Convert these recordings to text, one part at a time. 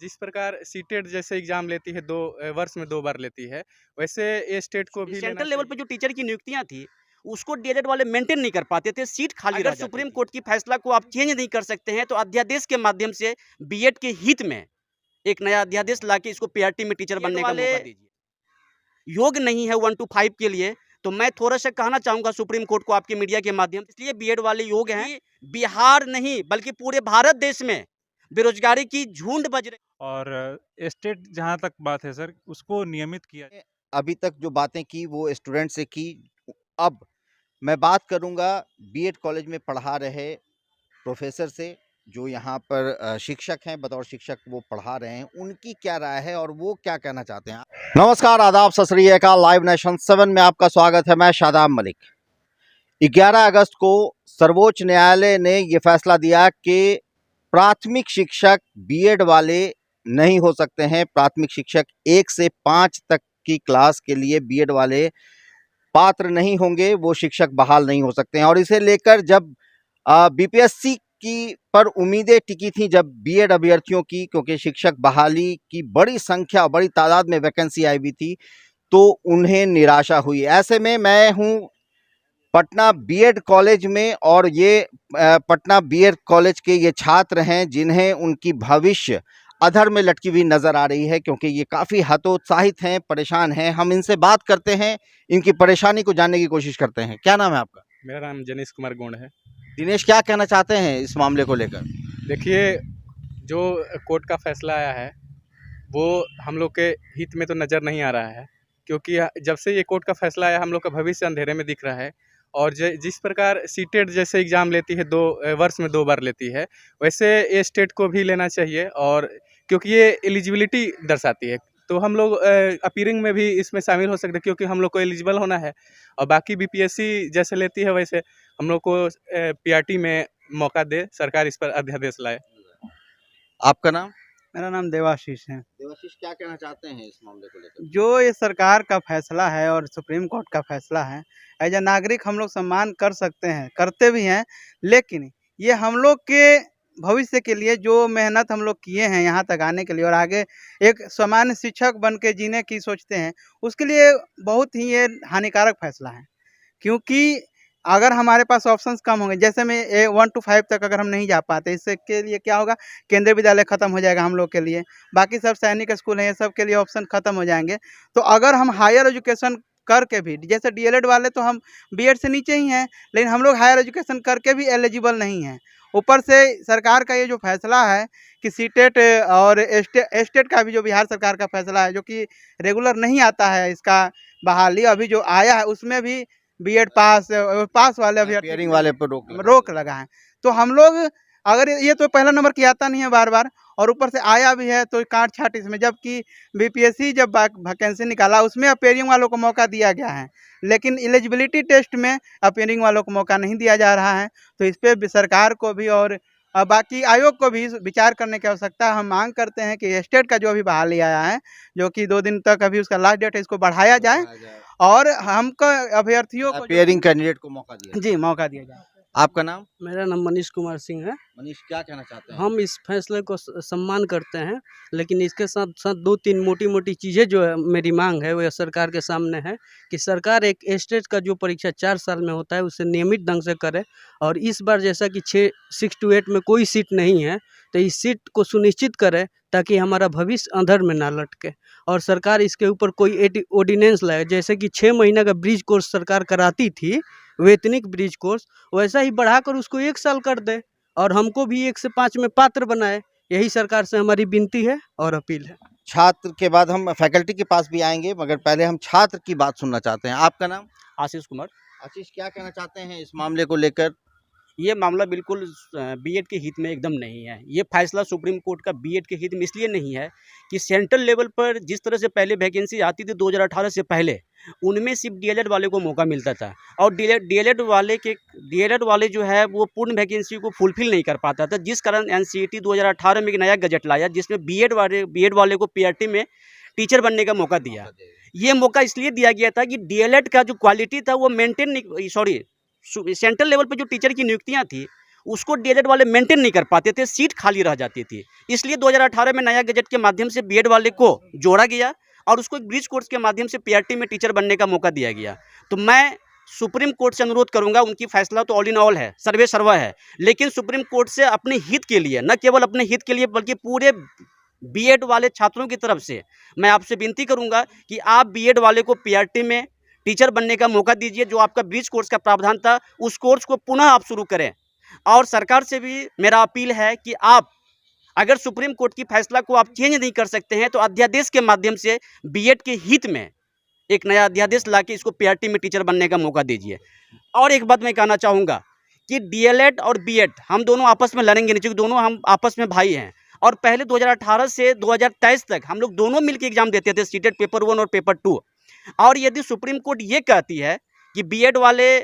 जिस प्रकार सीटेट जैसे एग्जाम लेती है 2 वर्ष में 2 बार लेती है, वैसे ये स्टेट को भी लेना सेंट्रल लेवल पे चाहिए। जो टीचर की नियुक्तियां थी उसको डीएलएड वाले मेंटेन नहीं कर पाते थे, सीट खाली रह जाती सुप्रीम कोर्ट की फैसला को आप चेंज नहीं कर सकते हैं तो अध्यादेश के माध्यम से बीएड के हित में एक नया अध्यादेश लाके इसको पीआरटी में टीचर बनने का मौका दीजिए। योग्य नहीं है 1 to 5 के लिए, तो मैं थोड़ा सा कहना चाहूंगा सुप्रीम कोर्ट को आपके मीडिया के माध्यम से, इसलिए बीएड वाले योग्य हैं। बिहार नहीं बल्कि पूरे भारत देश में बेरोजगारी की झुंड बज रही। और स्टेट जहाँ तक बात है सर, उसको नियमित किया जाए। अभी तक जो बातें की वो स्टूडेंट से की। अब मैं बात करूंगा बीएड कॉलेज में पढ़ा रहे प्रोफेसर से, जो यहाँ पर शिक्षक हैं, बतौर शिक्षक वो पढ़ा रहे हैं। उनकी क्या राय है और वो क्या कहना चाहते हैं। नमस्कार, आदाब, सत श्री अकाल। लाइव नेशन 7 में आपका स्वागत है। मैं शादाब मलिक। 11 अगस्त को सर्वोच्च न्यायालय ने ये फैसला दिया कि प्राथमिक शिक्षक बीएड वाले नहीं हो सकते हैं। प्राथमिक शिक्षक 1 से 5 तक की क्लास के लिए बीएड वाले पात्र नहीं होंगे, वो शिक्षक बहाल नहीं हो सकते हैं। और इसे लेकर जब बीपीएससी की पर उम्मीदें टिकी थी, जब बीएड अभ्यर्थियों की, क्योंकि शिक्षक बहाली की बड़ी संख्या, बड़ी तादाद में वैकेंसी आई हुई थी, तो उन्हें निराशा हुई। ऐसे में मैं हूं पटना बीएड कॉलेज में, और ये पटना बीएड कॉलेज के ये छात्र हैं जिन्हें उनकी भविष्य अधर में लटकी हुई नजर आ रही है, क्योंकि ये काफ़ी हतोत्साहित हैं, परेशान हैं। हम इनसे बात करते हैं, इनकी परेशानी को जानने की कोशिश करते हैं। क्या नाम है आपका? मेरा नाम जनीश कुमार गोंड है। दिनेश, क्या कहना चाहते हैं इस मामले को लेकर? देखिए, जो कोर्ट का फैसला आया है वो हम लोग के हित में तो नज़र नहीं आ रहा है, क्योंकि जब से ये कोर्ट का फैसला आया हम लोग का भविष्य अंधेरे में दिख रहा है। और जिस प्रकार सीटेट जैसे एग्ज़ाम लेती है 2 वर्ष में 2 बार लेती है, वैसे ये स्टेट को भी लेना चाहिए। और क्योंकि ये एलिजिबिलिटी दर्शाती है, तो हम लोग अपीयरिंग में भी इसमें शामिल हो सकते हैं, क्योंकि हम लोग को एलिजिबल होना है। और बाकी बीपीएससी जैसे लेती है वैसे हम लोग को पीआरटी में मौका दे, सरकार इस पर अध्यादेश लाए। आपका नाम? मेरा नाम देवाशीष है। देवाशीष, क्या कहना चाहते हैं इस मामले को लेकर? जो ये सरकार का फैसला है और सुप्रीम कोर्ट का फैसला है, एज ए नागरिक हम लोग सम्मान कर सकते हैं, करते भी हैं, लेकिन ये हम लोग के भविष्य के लिए जो मेहनत हम लोग किए हैं यहाँ तक आने के लिए, और आगे एक सामान्य शिक्षक बन के जीने की सोचते हैं, उसके लिए बहुत ही ये हानिकारक फैसला है। क्योंकि अगर हमारे पास ऑप्शंस कम होंगे, जैसे में 1 to 5 तक अगर हम नहीं जा पाते, इससे के लिए क्या होगा, केंद्रीय विद्यालय ख़त्म हो जाएगा हम लोग के लिए, बाकी सब सैनिक स्कूल हैं, ये सब के लिए ऑप्शन ख़त्म हो जाएंगे। तो अगर हम हायर एजुकेशन करके भी, जैसे डीएलएड वाले तो हम बीएड से नीचे ही हैं, लेकिन हम लोग हायर एजुकेशन करके भी एलिजिबल नहीं हैं। ऊपर से सरकार का ये जो फैसला है कि सीटेट और एस्टेट का भी जो बिहार सरकार का फैसला है, जो कि रेगुलर नहीं आता है, इसका बहाली अभी जो आया है उसमें भी बीएड पास वाले अभ्यर्थी वाले पर रोक लगा है। तो हम लोग, अगर ये तो पहला नंबर की आता नहीं है बार बार, और ऊपर से आया भी है तो काट छाट इसमें, जबकि बीपीएससी जब वैकेंसी निकाला उसमें अपीयरिंग वालों को मौका दिया गया है, लेकिन एलिजिबिलिटी टेस्ट में अपीयरिंग वालों को मौका नहीं दिया जा रहा है। तो इस पर सरकार को भी और बाकी आयोग को भी विचार करने की आवश्यकता है। हम मांग करते हैं कि स्टेट का जो अभी बहाली आया है, जो कि 2 दिन तक अभी उसका लास्ट डेट है, इसको बढ़ाया जाए और हमको अभ्यर्थियों को अपीयरिंग कैंडिडेट को मौका दिया मौका दिया जाए। आपका नाम? मेरा नाम मनीष कुमार सिंह है। मनीष, क्या कहना चाहते हैं? हम इस फैसले को सम्मान करते हैं, लेकिन इसके साथ साथ 2-3 मोटी चीज़ें जो है मेरी मांग है वो सरकार के सामने है कि सरकार एक स्टेट का जो परीक्षा 4 साल में होता है उसे नियमित ढंग से करे। और इस बार जैसा कि 6 to 8 में कोई सीट नहीं है, तो इस सीट को सुनिश्चित करे ताकि हमारा भविष्य अंधर में ना लटके। और सरकार इसके ऊपर कोई ऑर्डिनेंस लाए, जैसे कि 6 महीना का ब्रिज कोर्स सरकार कराती थी, वेतनिक ब्रिज कोर्स, वैसा ही बढ़ाकर उसको 1 साल कर दे और हमको भी 1 से 5 में पात्र बनाए। यही सरकार से हमारी विनती है और अपील है। छात्र के बाद हम फैकल्टी के पास भी आएंगे, मगर पहले हम छात्र की बात सुनना चाहते हैं। आपका नाम? आशीष कुमार। आशीष, क्या कहना चाहते हैं इस मामले को लेकर? ये मामला बिल्कुल बीएड के हित में एकदम नहीं है। ये फैसला सुप्रीम कोर्ट का बीएड के हित में इसलिए नहीं है कि सेंट्रल लेवल पर जिस तरह से पहले वैकेंसी आती थी 2018 से पहले, उनमें सिर्फ डीएलएड वाले को मौका मिलता था, और डीएलएड वाले जो है वो पूर्ण वैकेंसी को फुलफिल नहीं कर पाता था, जिस कारण एनसीईटी 2018 में एक नया गजट लाया जिसमें बीएड वाले को पीआरटी में टीचर बनने का मौका दिया। ये मौका इसलिए दिया गया था कि डीएलएड का जो क्वालिटी था वो मेंटेन नहीं, सेंट्रल लेवल पर जो टीचर की नियुक्तियां थी उसको डीएलएड वाले मेंटेन नहीं कर पाते थे, सीट खाली रह जाती थी। इसलिए 2018 में नया गजट के माध्यम से बीएड वाले को जोड़ा गया और उसको एक ब्रिज कोर्स के माध्यम से पीआरटी में टीचर बनने का मौका दिया गया। तो मैं सुप्रीम कोर्ट से अनुरोध करूंगा, उनकी फैसला तो ऑल इन ऑल है, सर्वे सर्वा है, लेकिन सुप्रीम कोर्ट से अपने हित के लिए, न केवल अपने हित के लिए बल्कि पूरे बीएड वाले छात्रों की तरफ से मैं आपसे विनती करूंगा कि आप बीएड वाले को पीआरटी में टीचर बनने का मौका दीजिए। जो आपका ब्रिज कोर्स का प्रावधान था, उस कोर्स को पुनः आप शुरू करें। और सरकार से भी मेरा अपील है कि आप अगर सुप्रीम कोर्ट की फैसला को आप चेंज नहीं कर सकते हैं तो अध्यादेश के माध्यम से बीएड के हित में एक नया अध्यादेश लाके इसको पीआरटी में टीचर बनने का मौका दीजिए। और एक बात मैं कहना चाहूँगा कि डीएलएड और बीएड हम दोनों आपस में लड़ेंगे नहीं, क्योंकि दोनों हम आपस में भाई हैं। और पहले 2018 से 2023 तक हम लोग दोनों मिलकर एग्जाम देते थे, सीटेट पेपर 1 और पेपर 2। और यदि सुप्रीम कोर्ट ये कहती है कि बीएड वाले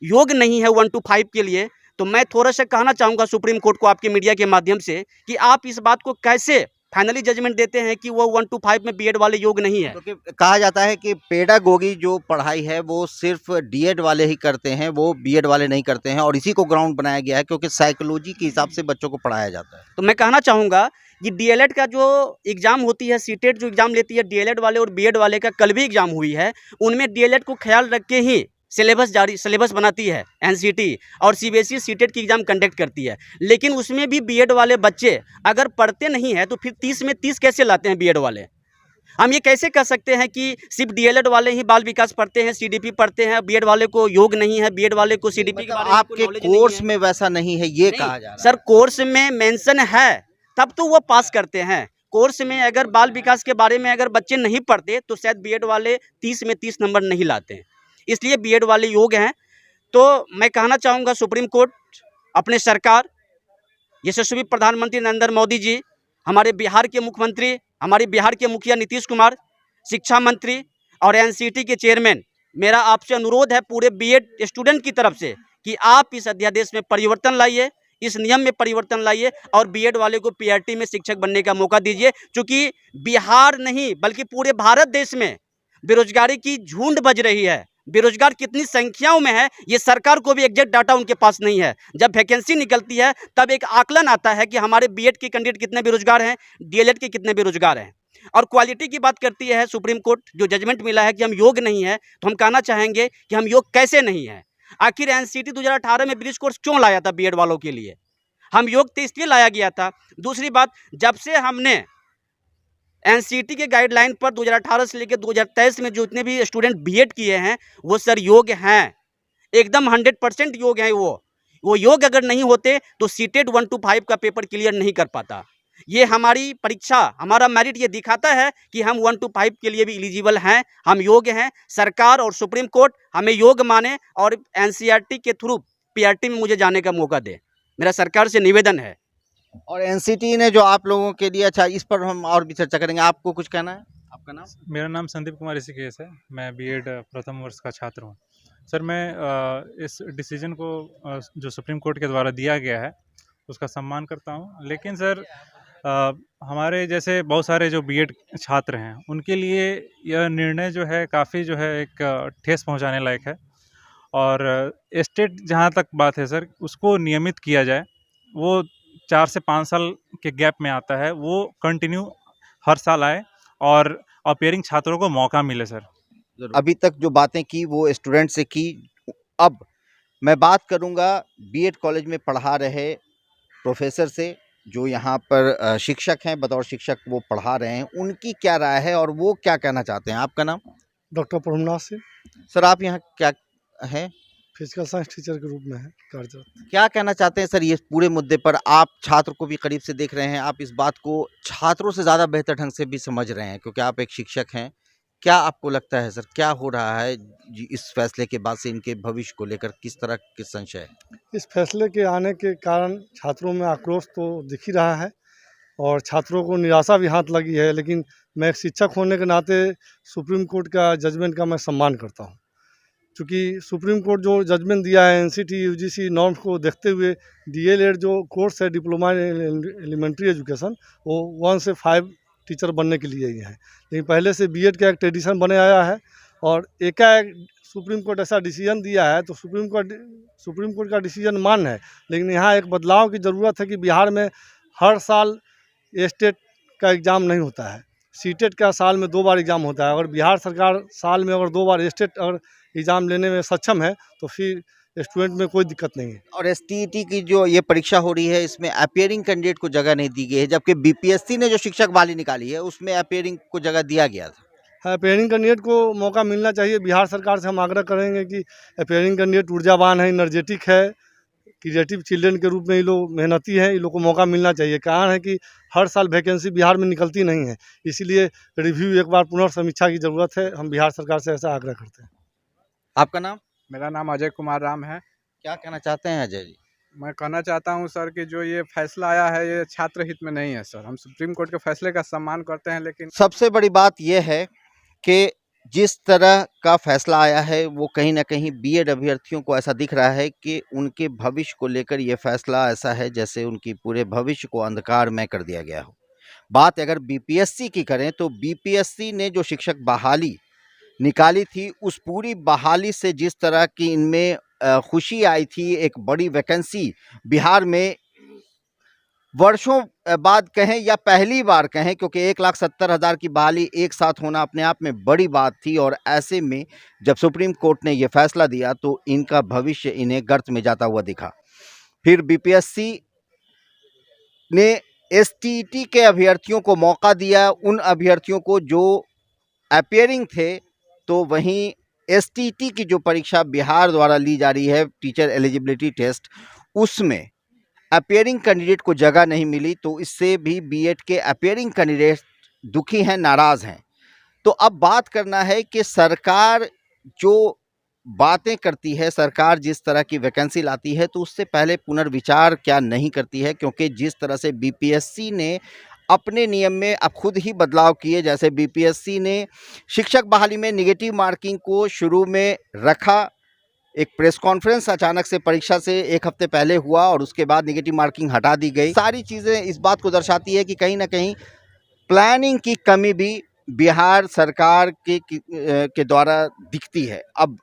योग्य नहीं है 1 to 5 के लिए, तो मैं थोड़ा सा कहना चाहूँगा सुप्रीम कोर्ट को आपके मीडिया के माध्यम से कि आप इस बात को कैसे फाइनली जजमेंट देते हैं कि वो 1 to 5 में बीएड वाले योग्य नहीं है। क्योंकि कहा जाता है कि पेडागोगी जो पढ़ाई है वो सिर्फ डीएड वाले ही करते हैं, वो बीएड वाले नहीं करते हैं, और इसी को ग्राउंड बनाया गया है क्योंकि साइकोलॉजी के हिसाब से बच्चों को पढ़ाया जाता है। तो मैं कहना चाहूँगा कि डीएलएड का जो एग्ज़ाम होती है, सीटेट जो एग्ज़ाम लेती है डीएलएड वाले और बीएड वाले का कल भी एग्ज़ाम हुई है, उनमें डीएलएड को ख्याल रख के ही सिलेबस बनाती है एनसीटी, और सीबीएसई सीटेट की एग्ज़ाम कंडक्ट करती है। लेकिन उसमें भी बीएड वाले बच्चे अगर पढ़ते नहीं हैं तो फिर 30 में 30 कैसे लाते हैं बीएड वाले? हम ये कैसे कह सकते हैं कि सिर्फ डीएलएड वाले ही बाल विकास पढ़ते हैं, सीडीपी पढ़ते हैं, बीएड वाले को योग नहीं है, बीएड वाले को सीडीपी के बारे में आपके कोर्स में वैसा नहीं है ये कहा जा रहा है। सर, कोर्स में मेंशन है तब तो वो पास करते हैं। कोर्स में अगर बाल विकास के बारे में अगर बच्चे नहीं पढ़ते तो शायद बीएड वाले 30 में 30 नंबर नहीं लाते हैं, इसलिए बीएड वाले योग्य हैं। तो मैं कहना चाहूँगा सुप्रीम कोर्ट, अपने सरकार, यशस्वी प्रधानमंत्री नरेंद्र मोदी जी, हमारे बिहार के मुख्यमंत्री, हमारे बिहार के मुखिया नीतीश कुमार, शिक्षा मंत्री और एनसीटी के चेयरमैन, मेरा आपसे अनुरोध है पूरे बीएड स्टूडेंट की तरफ से कि आप इस अध्यादेश में परिवर्तन लाइए, इस नियम में परिवर्तन लाइए और बीएड वाले को पीआरटी में शिक्षक बनने का मौका दीजिए। क्योंकि बिहार नहीं बल्कि पूरे भारत देश में बेरोजगारी की झुंड बज रही है। बेरोजगार कितनी संख्याओं में है ये सरकार को भी एग्जैक्ट डाटा उनके पास नहीं है। जब वैकेंसी निकलती है तब एक आकलन आता है कि हमारे बीएड के कैंडिडेट कितने बेरोजगार हैं, डीएलएड के कितने बेरोजगार हैं। और क्वालिटी की बात करती है सुप्रीम कोर्ट, जो जजमेंट मिला है कि हम योग्य नहीं है, तो हम कहना चाहेंगे कि हम योग्य कैसे नहीं है। आखिर एनसीटी 2018 में ब्रिज कोर्स क्यों लाया था बीएड वालों के लिए? हम योग्य थे इसलिए लाया गया था। दूसरी बात, जब से हमने एनसीटी के गाइडलाइन पर 2018 से लेकर 2023 में जो इतने भी स्टूडेंट बीएड किए हैं वो सर योग्य हैं, एकदम 100% योग्य हैं। वो योग्य अगर नहीं होते तो सीटेट 1 to 5 का पेपर क्लियर नहीं कर पाता। ये हमारी परीक्षा, हमारा मेरिट ये दिखाता है कि हम 1 to 5 के लिए भी एलिजिबल हैं, हम योग्य हैं। सरकार और सुप्रीम कोर्ट हमें योग्य माने और एनसीईआरटी के थ्रू पीआरटी में मुझे जाने का मौका दे, मेरा सरकार से निवेदन है। और एनसीटी ने जो आप लोगों के लिए, अच्छा इस पर हम और भी चर्चा करेंगे। आपको कुछ कहना है? आपका नाम? मेरा नाम संदीप कुमार ऋषिकेश है, मैं बीएड प्रथम वर्ष का छात्र हूँ। सर, मैं इस डिसीजन को जो सुप्रीम कोर्ट के द्वारा दिया गया है उसका सम्मान करता हूँ। लेकिन सर, हमारे जैसे बहुत सारे जो बीएड छात्र हैं उनके लिए यह निर्णय जो है काफ़ी जो है एक ठेस पहुँचाने लायक है। और स्टेट जहाँ तक बात है सर, उसको नियमित किया जाए। वो 4 से 5 साल के गैप में आता है, वो कंटिन्यू हर साल आए और अपीयरिंग छात्रों को मौका मिले सर। अभी तक जो बातें की वो स्टूडेंट से की। अब मैं बात करूंगा बीएड कॉलेज में पढ़ा रहे प्रोफेसर से, जो यहाँ पर शिक्षक हैं, बतौर शिक्षक वो पढ़ा रहे हैं। उनकी क्या राय है और वो क्या कहना चाहते हैं? आपका नाम? डॉक्टर प्रभुनाथ सिंह। सर, आप यहाँ क्या हैं? फिजिकल साइंस टीचर के रूप में है कार्यरत। क्या कहना चाहते हैं सर ये पूरे मुद्दे पर? आप छात्र को भी करीब से देख रहे हैं, आप इस बात को छात्रों से ज़्यादा बेहतर ढंग से भी समझ रहे हैं क्योंकि आप एक शिक्षक हैं। क्या आपको लगता है सर, क्या हो रहा है इस फैसले के बाद से इनके भविष्य को लेकर? किस तरह के संशय है? इस फैसले के आने के कारण छात्रों में आक्रोश तो दिख ही रहा है और छात्रों को निराशा भी हाथ लगी है। लेकिन मैं एक शिक्षक होने के नाते सुप्रीम कोर्ट का जजमेंट का मैं सम्मान करता हूँ, क्योंकि सुप्रीम कोर्ट जो जजमेंट दिया है एनसीटी यूजीसी नॉर्म्स को देखते हुए डीएलएड जो कोर्स है, डिप्लोमा इन एलिमेंट्री एजुकेशन, वो 1 से 5 टीचर बनने के लिए ही है। लेकिन पहले से बीएड का एक ट्रेडिशन बने आया है और एकाएक सुप्रीम कोर्ट ऐसा डिसीजन दिया है तो सुप्रीम कोर्ट का डिसीजन मान्य है, लेकिन यहाँ एक बदलाव की ज़रूरत है कि बिहार में हर साल स्टेट का एग्ज़ाम नहीं होता है, सीटेट का साल में 2 बार एग्ज़ाम होता है। अगर बिहार सरकार साल में अगर 2 बार स्टेट अगर एग्ज़ाम लेने में सक्षम है तो फिर स्टूडेंट में कोई दिक्कत नहीं है। और एसटीईटी की जो ये परीक्षा हो रही है इसमें अपीयरिंग कैंडिडेट को जगह नहीं दी गई है, जबकि बीपीएससी ने जो शिक्षक बहाली निकाली है उसमें अपीयरिंग को जगह दिया गया था। अपीयरिंग कैंडिडेट को मौका मिलना चाहिए। बिहार सरकार से हम आग्रह करेंगे कि अपीयरिंग कैंडिडेट ऊर्जावान है, एनर्जेटिक है, क्रिएटिव चिल्ड्रन के रूप में ये लोग मेहनती हैं, ये लोग को मौका मिलना चाहिए। कारण है कि हर साल वैकेंसी बिहार में निकलती नहीं है, इसीलिए रिव्यू एक बार पुनर्समीक्षा की ज़रूरत है। हम बिहार सरकार से ऐसा आग्रह करते हैं। आपका नाम? मेरा नाम अजय कुमार राम है। क्या कहना चाहते हैं अजय जी? मैं कहना चाहता हूं सर कि जो ये फैसला आया है ये छात्र हित में नहीं है सर। हम सुप्रीम कोर्ट के फैसले का सम्मान करते हैं, लेकिन सबसे बड़ी बात यह है कि जिस तरह का फैसला आया है वो कहीं ना कहीं बीएड अभ्यर्थियों को ऐसा दिख रहा है कि उनके भविष्य को लेकर ये फैसला ऐसा है जैसे उनकी पूरे भविष्य को अंधकारमय कर दिया गया हो। बात अगर बीपीएससी की करें तो बीपीएससी ने जो शिक्षक बहाली निकाली थी उस पूरी बहाली से जिस तरह की इनमें खुशी आई थी, एक बड़ी वैकेंसी बिहार में वर्षों बाद कहें या पहली बार कहें, क्योंकि 1,70,000 की बहाली एक साथ होना अपने आप में बड़ी बात थी। और ऐसे में जब सुप्रीम कोर्ट ने यह फैसला दिया तो इनका भविष्य इन्हें गर्त में जाता हुआ दिखा। फिर बीपीएससी ने एसटीईटी के अभ्यर्थियों को मौका दिया, उन अभ्यर्थियों को जो अपीयरिंग थे, तो वहीं एसटीईटी की जो परीक्षा बिहार द्वारा ली जा रही है, टीचर एलिजिबिलिटी टेस्ट, उसमें अपीयरिंग कैंडिडेट को जगह नहीं मिली। तो इससे भी बीएड के अपीयरिंग कैंडिडेट दुखी हैं, नाराज़ हैं। तो अब बात करना है कि सरकार जो बातें करती है, सरकार जिस तरह की वैकेंसी लाती है, तो उससे पहले पुनर्विचार क्या नहीं करती है? क्योंकि जिस तरह से बीपीएससी ने अपने नियम में अब खुद ही बदलाव किए, जैसे बीपीएससी ने शिक्षक बहाली में नेगेटिव मार्किंग को शुरू में रखा, एक प्रेस कॉन्फ्रेंस अचानक से परीक्षा से 1 हफ्ते पहले हुआ और उसके बाद नेगेटिव मार्किंग हटा दी गई। सारी चीज़ें इस बात को दर्शाती है कि कहीं ना कहीं प्लानिंग की कमी भी बिहार सरकार के द्वारा दिखती है। अब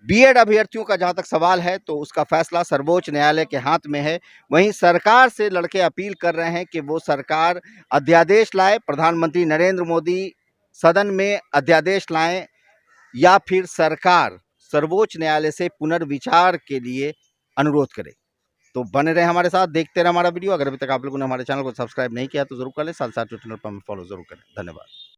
बीएड अभ्यर्थियों का जहां तक सवाल है तो उसका फैसला सर्वोच्च न्यायालय के हाथ में है। वहीं सरकार से लड़के अपील कर रहे हैं कि वो सरकार अध्यादेश लाए, प्रधानमंत्री नरेंद्र मोदी सदन में अध्यादेश लाएं, या फिर सरकार सर्वोच्च न्यायालय से पुनर्विचार के लिए अनुरोध करे। तो बने रहे हमारे साथ, देखते रहे हमारा वीडियो। अगर अभी तक आप लोगों ने हमारे चैनल को सब्सक्राइब नहीं किया तो जरूर कर लें, साथ साथ ट्विटर पर हमें फॉलो जरूर करें। धन्यवाद।